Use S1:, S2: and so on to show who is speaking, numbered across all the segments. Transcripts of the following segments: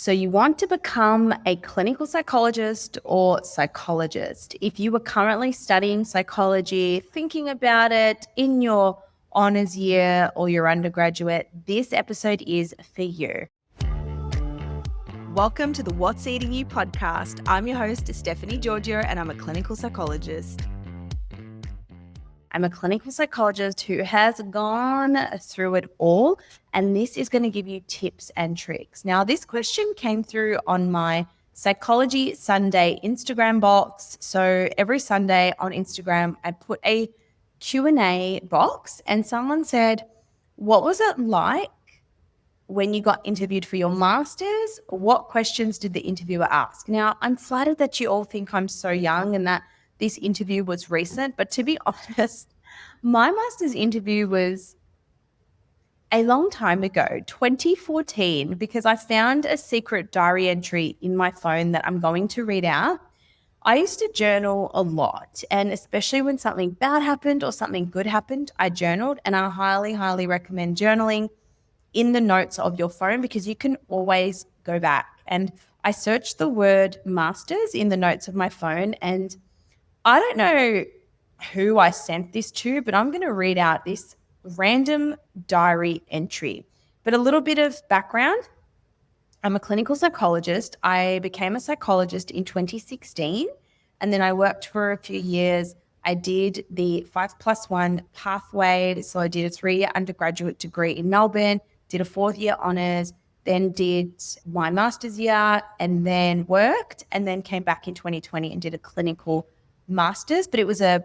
S1: So you want to become a clinical psychologist or psychologist. If you are currently studying psychology, thinking about it in your honors year or your undergraduate, this episode is for you.
S2: Welcome to the What's Eating You podcast. I'm your host, Stephanie Giorgio, and I'm a clinical psychologist.
S1: I'm a clinical psychologist who has gone through it all, and this is going to give you tips and tricks. Now, this question came through on my Psychology Sunday Instagram box. So every Sunday on Instagram, I put a Q&A box, and someone said, what was it like when you got interviewed for your master's? What questions did the interviewer ask? Now, I'm flattered that you all think I'm so young and that this interview was recent, but to be honest, my master's interview was a long time ago, 2014, because I found a secret diary entry in my phone that I'm going to read out. I used to journal a lot, and especially when something bad happened or something good happened, I journaled, and I highly, highly recommend journaling in the notes of your phone because you can always go back. And I searched the word masters in the notes of my phone, and I don't know who I sent this to, but I'm going to read out this random diary entry. But a little bit of background. I'm a clinical psychologist. I became a psychologist in 2016, and then I worked for a few years. I did the 5+1 pathway. So I did a 3-year undergraduate degree in Melbourne, did a 4th-year honours, then did my master's year, and then worked, and then came back in 2020 and did a clinical master's. But it was a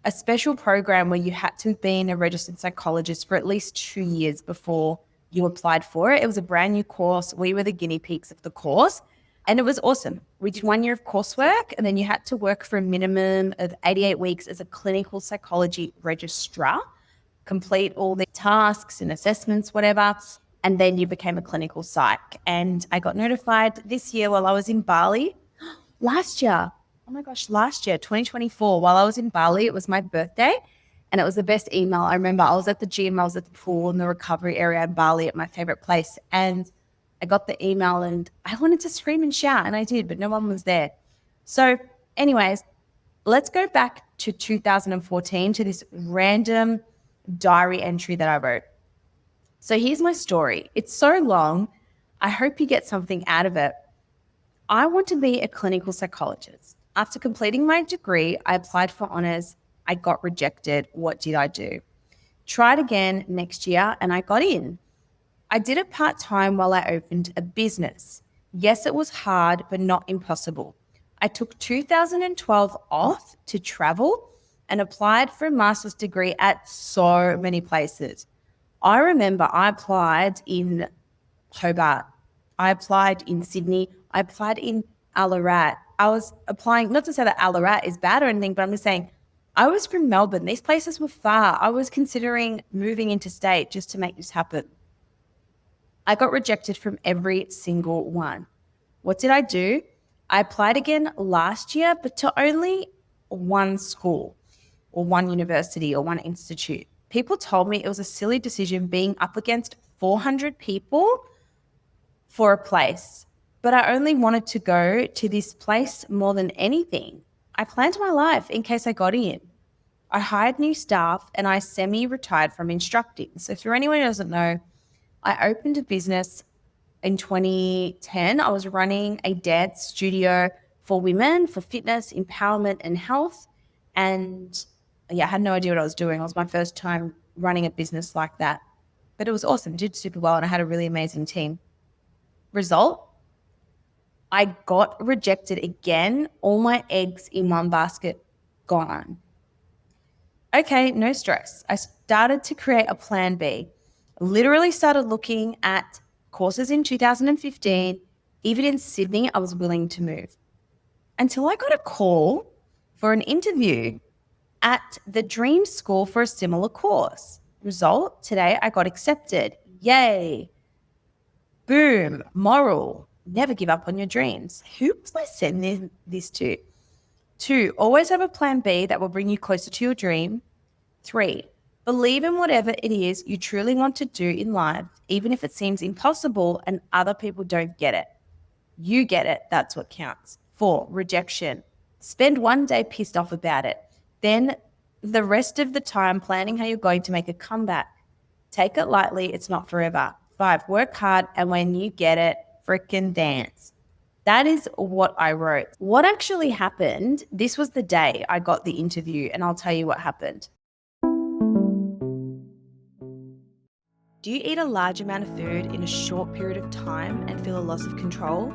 S1: special program where you had to have been a registered psychologist for at least 2 years before you applied for it. It was a brand new course. We were the guinea pigs of the course, and it was awesome. We did 1 year of coursework, and then you had to work for a minimum of 88 weeks as a clinical psychology registrar, complete all the tasks and assessments, whatever, and then you became a clinical psych. And I got notified this year while I was in Bali, last year, 2024, while I was in Bali. It was my birthday, and it was the best email. I remember I was at the gym, I was at the pool in the recovery area in Bali at my favorite place, and I got the email and I wanted to scream and shout, and I did, but no one was there. So anyways, let's go back to 2014 to this random diary entry that I wrote. So here's my story. It's so long. I hope you get something out of it. I want to be a clinical psychologist. After completing my degree, I applied for honours. I got rejected. What did I do? Tried again next year and I got in. I did it part-time while I opened a business. Yes, it was hard, but not impossible. I took 2012 off to travel and applied for a master's degree at so many places. I remember I applied in Hobart. I applied in Sydney. I applied in Allarat. I was applying, not to say that Allarat is bad or anything, but I'm just saying I was from Melbourne. These places were far. I was considering moving interstate just to make this happen. I got rejected from every single one. What did I do? I applied again last year, but to only one school or one university or one institute. People told me it was a silly decision being up against 400 people for a place, but I only wanted to go to this place more than anything. I planned my life in case I got in. I hired new staff and I semi-retired from instructing. So for anyone who doesn't know, I opened a business in 2010. I was running a dance studio for women, for fitness, empowerment, and health. And I had no idea what I was doing. It was my first time running a business like that. But it was awesome. It did super well, and I had a really amazing team. Result, I got rejected again. All my eggs in one basket gone. Okay, no stress. I started to create a plan B. Literally started looking at courses in 2015. Even in Sydney, I was willing to move. Until I got a call for an interview at the Dream School for a similar course. Result, today I got accepted. Yay. Boom, moral, never give up on your dreams. Who was I sending this to? 2, always have a plan B that will bring you closer to your dream. 3, Believe in whatever it is you truly want to do in life, even if it seems impossible and other people don't get it. You get it. That's what counts. 4, rejection. Spend one day pissed off about it. Then the rest of the time planning how you're going to make a comeback. Take it lightly. It's not forever. 5, work hard. And when you get it, frickin' dance. That is what I wrote. What actually happened, this was the day I got the interview, and I'll tell you what happened.
S2: Do you eat a large amount of food in a short period of time and feel a loss of control?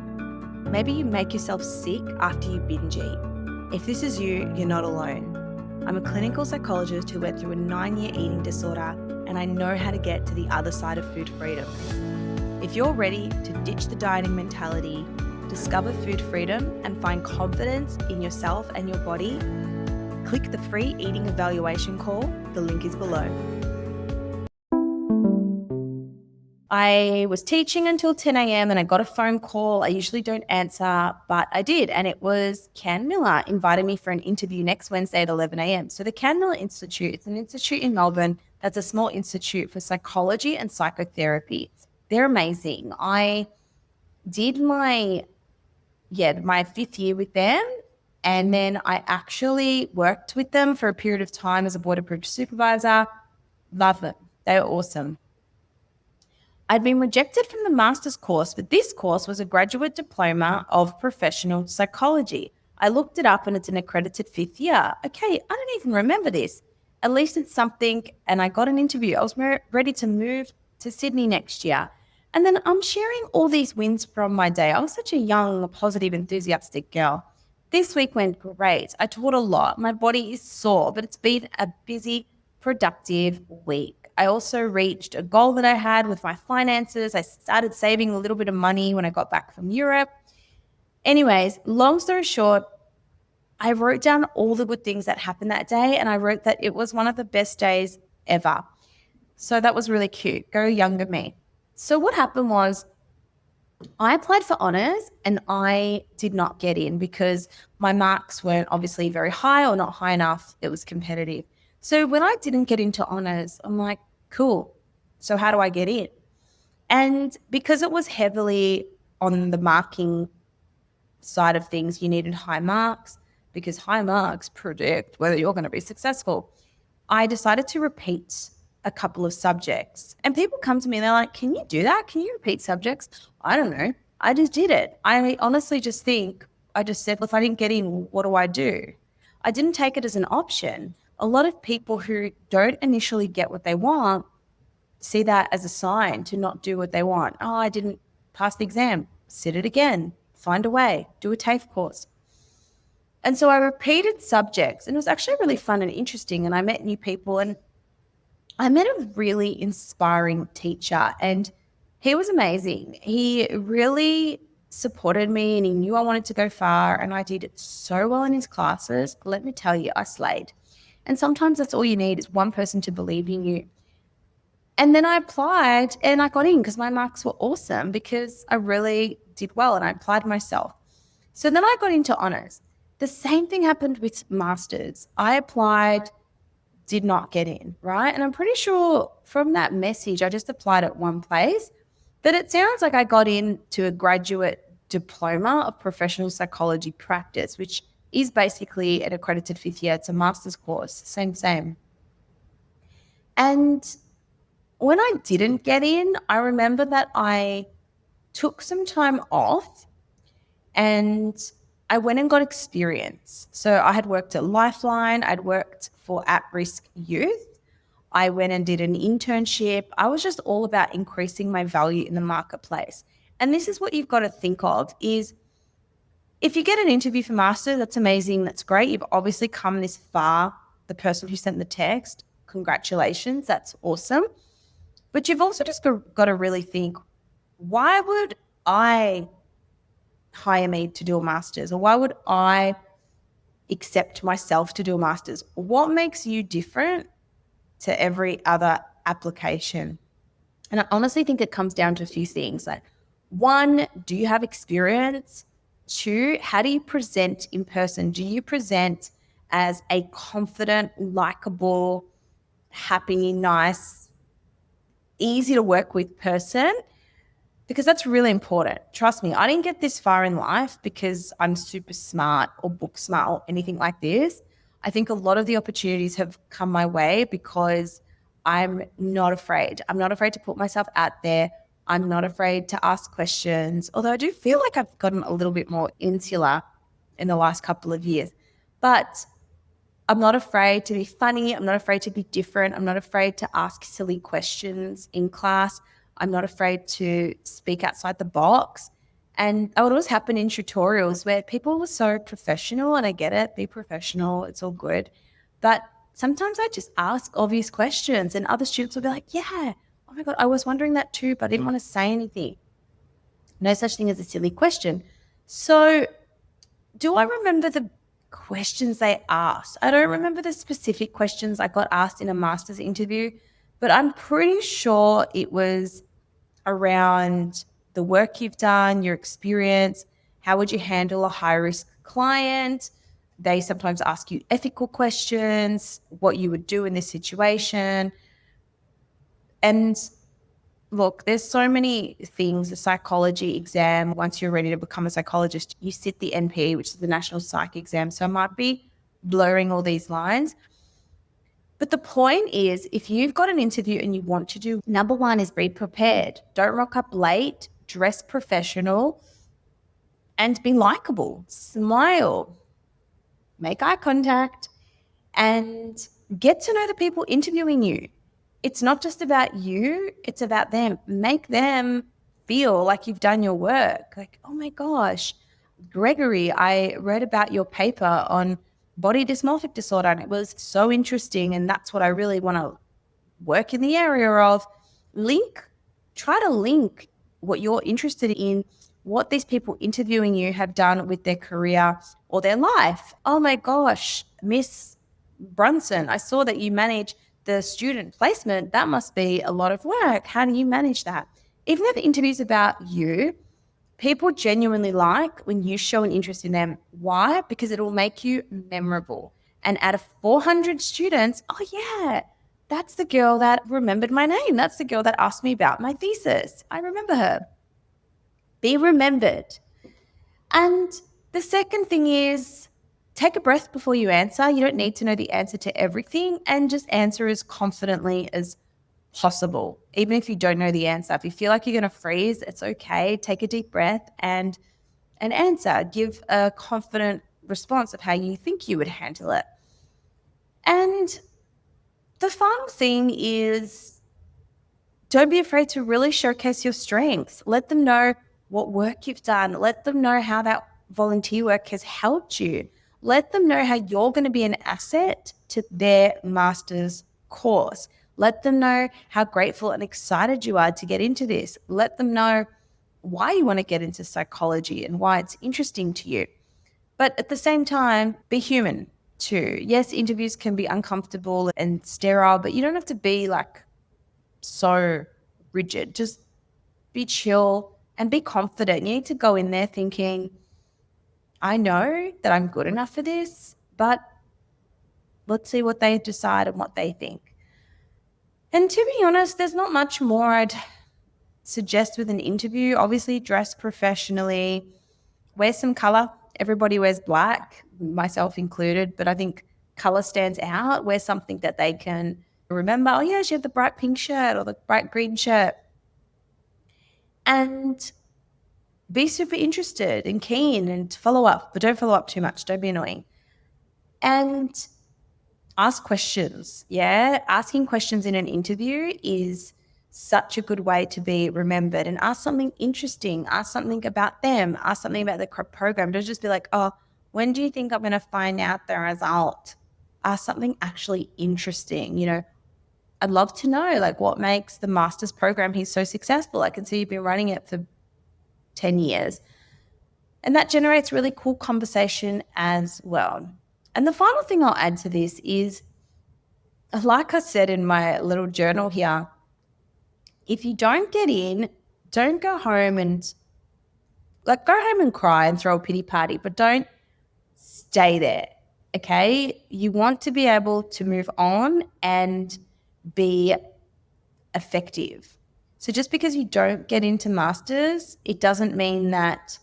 S2: Maybe you make yourself sick after you binge eat. If this is you, you're not alone. I'm a clinical psychologist who went through a 9-year eating disorder, and I know how to get to the other side of food freedom. If you're ready to ditch the dieting mentality, discover food freedom, and find confidence in yourself and your body, click the free eating evaluation call. The link is below.
S1: I was teaching until 10 a.m. and I got a phone call. I usually don't answer, but I did. And it was Can Miller inviting me for an interview next Wednesday at 11 a.m. So the Can Miller Institute, it's an institute in Melbourne that's a small institute for psychology and psychotherapy. They're amazing. I did my 5th year with them. And then I actually worked with them for a period of time as a board approved supervisor. Love them. They were awesome. I'd been rejected from the master's course, but this course was a graduate diploma of professional psychology. I looked it up and it's an accredited 5th year. Okay, I don't even remember this. At least it's something, and I got an interview. I was ready to move to Sydney next year. And then I'm sharing all these wins from my day. I was such a young, positive, enthusiastic girl. This week went great. I taught a lot. My body is sore, but it's been a busy, productive week. I also reached a goal that I had with my finances. I started saving a little bit of money when I got back from Europe. Anyways, long story short, I wrote down all the good things that happened that day, and I wrote that it was one of the best days ever. So that was really cute. Go younger me. So what happened was I applied for honours and I did not get in because my marks weren't obviously very high or not high enough. It was competitive. So when I didn't get into honours, I'm like, cool. So how do I get in? And because it was heavily on the marking side of things, you needed high marks because high marks predict whether you're going to be successful. I decided to repeat a couple of subjects. And people come to me and they're like, can you do that? Can you repeat subjects? I don't know. I just did it. I honestly just think, I just said, well, if I didn't get in, what do I do? I didn't take it as an option. A lot of people who don't initially get what they want see that as a sign to not do what they want. Oh, I didn't pass the exam. Sit it again. Find a way. Do a TAFE course. And so I repeated subjects, and it was actually really fun and interesting, and I met new people, and I met a really inspiring teacher, and he was amazing. He really supported me, and he knew I wanted to go far, and I did so well in his classes. Let me tell you, I slayed. And sometimes that's all you need is one person to believe in you. And then I applied and I got in because my marks were awesome because I really did well and I applied myself. So then I got into honours. The same thing happened with masters. I applied, did not get in, right? And I'm pretty sure from that message, I just applied at one place, that it sounds like I got into a graduate diploma of professional psychology practice, which is basically an accredited 5th year. It's a master's course, same. And when I didn't get in, I remember that I took some time off and I went and got experience. So I had worked at Lifeline. I'd worked for at-risk youth. I went and did an internship. I was just all about increasing my value in the marketplace. And this is what you've got to think of is if you get an interview for master, that's amazing. That's great. You've obviously come this far. The person who sent the text, congratulations. That's awesome. But you've also just got to really think, why would I hire me to do a master's? Or why would I accept myself to do a master's? What makes you different to every other application? And I honestly think it comes down to a few things. Like, 1, do you have experience? 2, how do you present in person? Do you present as a confident, likable, happy, nice, easy to work with person, because that's really important. Trust me, I didn't get this far in life because I'm super smart or book smart or anything like this. I think a lot of the opportunities have come my way because I'm not afraid. I'm not afraid to put myself out there. I'm not afraid to ask questions, although I do feel like I've gotten a little bit more insular in the last couple of years. But I'm not afraid to be funny. I'm not afraid to be different. I'm not afraid to ask silly questions in class. I'm not afraid to speak outside the box. And that would always happen in tutorials where people were so professional, and I get it, be professional, it's all good. But sometimes I just ask obvious questions and other students will be like, yeah, oh my God, I was wondering that too, but I didn't want to say anything. No such thing as a silly question. So do I remember the questions they asked? I don't remember the specific questions I got asked in a master's interview, but I'm pretty sure it was around the work you've done, your experience, how would you handle a high-risk client? They sometimes ask you ethical questions, what you would do in this situation. And look, there's so many things. The psychology exam, once you're ready to become a psychologist, you sit the NP, which is the National Psych exam. So I might be blurring all these lines. But the point is, if you've got an interview and you want to do, number one is be prepared. Don't rock up late, dress professional, and be likable. Smile, make eye contact, and get to know the people interviewing you. It's not just about you, it's about them. Make them feel like you've done your work. Like, oh my gosh, Gregory, I read about your paper on body dysmorphic disorder and it was so interesting. And that's what I really want to work in the area of. Try to link what you're interested in, what these people interviewing you have done with their career or their life. Oh my gosh, Miss Brunson, I saw that you manage the student placement. That must be a lot of work. How do you manage that? Even though the interview's about you, people genuinely like when you show an interest in them. Why? Because it will make you memorable. And out of 400 students, oh yeah, that's the girl that remembered my name. That's the girl that asked me about my thesis. I remember her. Be remembered. And the second thing is take a breath before you answer. You don't need to know the answer to everything, and just answer as confidently as possible. Even if you don't know the answer, if you feel like you're going to freeze, it's okay. Take a deep breath and answer. Give a confident response of how you think you would handle it. And the final thing is don't be afraid to really showcase your strengths. Let them know what work you've done. Let them know how that volunteer work has helped you. Let them know how you're going to be an asset to their master's course. Let them know how grateful and excited you are to get into this. Let them know why you want to get into psychology and why it's interesting to you. But at the same time, be human too. Yes, interviews can be uncomfortable and sterile, but you don't have to be like so rigid. Just be chill and be confident. You need to go in there thinking, I know that I'm good enough for this, but let's see what they decide and what they think. And to be honest, there's not much more I'd suggest with an interview. Obviously, dress professionally, wear some color. Everybody wears black, myself included, but I think color stands out. Wear something that they can remember. Oh, yeah, she had the bright pink shirt or the bright green shirt. And be super interested and keen and follow up, but don't follow up too much. Don't be annoying. And ask questions. Yeah, asking questions in an interview is such a good way to be remembered. And ask something interesting. Ask something about them. Ask something about the program. Don't just be like, oh, when do you think I'm going to find out the result? Ask something actually interesting. You know, I'd love to know like what makes the master's program here so successful. I can see you've been running it for 10 years. And that generates really cool conversation as well. And the final thing I'll add to this is, like I said in my little journal here, if you don't get in, don't go home and go home and cry and throw a pity party, but don't stay there. Okay. You want to be able to move on and be effective. So just because you don't get into masters, it doesn't mean that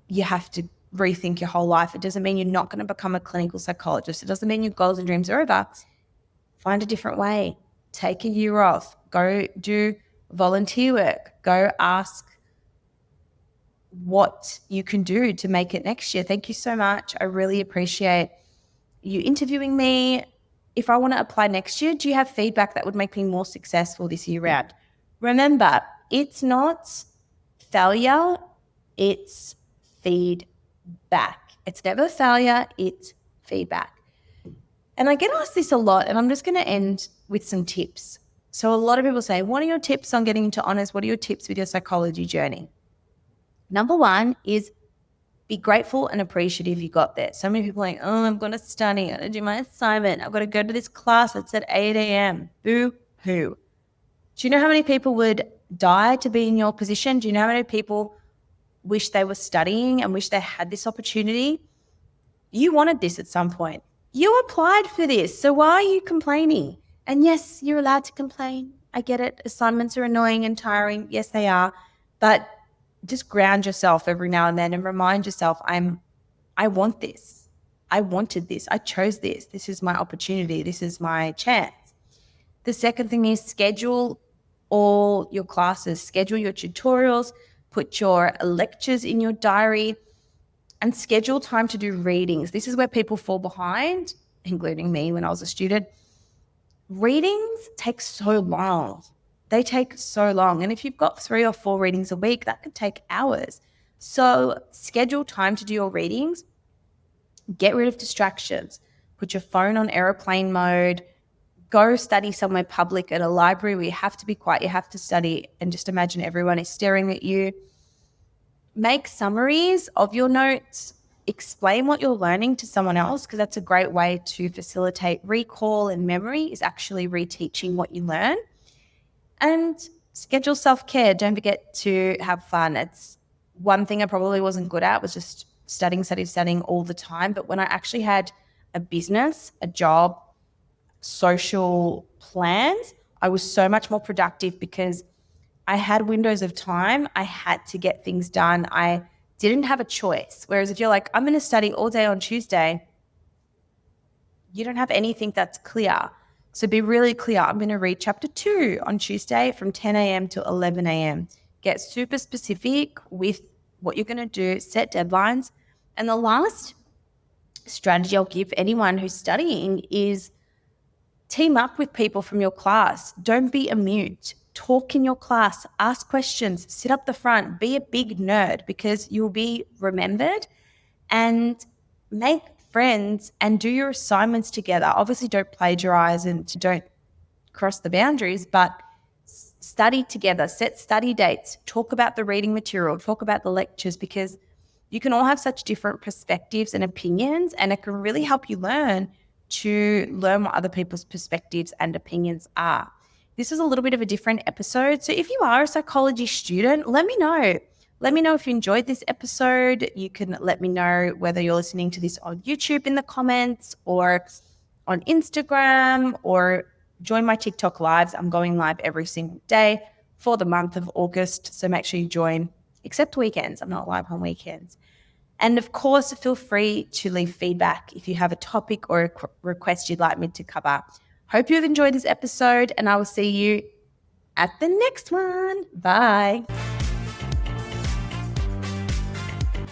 S1: you have to rethink your whole life. It doesn't mean you're not going to become a clinical psychologist. It doesn't mean your goals and dreams are over. Find a different way. Take a year off. Go do volunteer work. Go ask what you can do to make it next year. Thank you so much. I really appreciate you interviewing me. If I want to apply next year, do you have feedback that would make me more successful this year round? Remember, it's not failure, it's feedback. It's never failure, it's feedback. And I get asked this a lot, and I'm just going to end with some tips. So a lot of people say, what are your tips on getting into honours? What are your tips with your psychology journey? Number one is be grateful and appreciative you got there. So many people are like, oh, I'm going to study. I'm going to do my assignment. I've got to go to this class. It's at 8 a.m. Boo-hoo. Do you know how many people would die to be in your position? Do you know how many people wish they were studying and wish they had this opportunity? You wanted this at some point. You applied for this. So why are you complaining? And yes, you're allowed to complain. I get it. Assignments are annoying and tiring. Yes, they are. But just ground yourself every now and then and remind yourself, I want this. I wanted this. I chose this. This is my opportunity. This is my chance. The second thing is schedule all your classes, schedule your tutorials, put your lectures in your diary, and schedule time to do readings. This is where people fall behind, including me when I was a student. Readings take so long. They take so long. And if you've got 3 or 4 readings a week, that could take hours. So schedule time to do your readings. Get rid of distractions. Put your phone on airplane mode. Go study somewhere public at a library where you have to be quiet, you have to study, and just imagine everyone is staring at you. Make summaries of your notes. Explain what you're learning to someone else, because that's a great way to facilitate recall and memory, is actually reteaching what you learn. And schedule self-care. Don't forget to have fun. It's one thing I probably wasn't good at, was just studying all the time. But when I actually had a business, a job, social plans, I was so much more productive because I had windows of time. I had to get things done. I didn't have a choice. Whereas if you're like, I'm going to study all day on Tuesday, you don't have anything that's clear. So be really clear. I'm going to read chapter 2 on Tuesday from 10 a.m. to 11 a.m. Get super specific with what you're going to do, set deadlines. And the last strategy I'll give anyone who's studying is team up with people from your class. Don't be a mute. Talk in your class, ask questions, sit up the front, be a big nerd, because you'll be remembered, and make friends and do your assignments together. Obviously, don't plagiarize and don't cross the boundaries, but study together, set study dates, talk about the reading material, talk about the lectures, because you can all have such different perspectives and opinions, and it can really help you learn what other people's perspectives and opinions are. This is a little bit of a different episode. So if you are a psychology student, let me know. Let me know if you enjoyed this episode. You can let me know whether you're listening to this on YouTube in the comments or on Instagram, or join my TikTok lives. I'm going live every single day for the month of August. So make sure you join, except weekends. I'm not live on weekends. And of course, feel free to leave feedback if you have a topic or a request you'd like me to cover. Hope you have enjoyed this episode, and I will see you at the next one. Bye.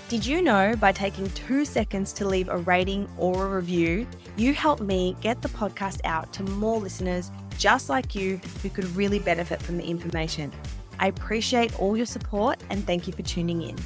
S2: Did you know by taking 2 seconds to leave a rating or a review, you help me get the podcast out to more listeners just like you who could really benefit from the information? I appreciate all your support, and thank you for tuning in.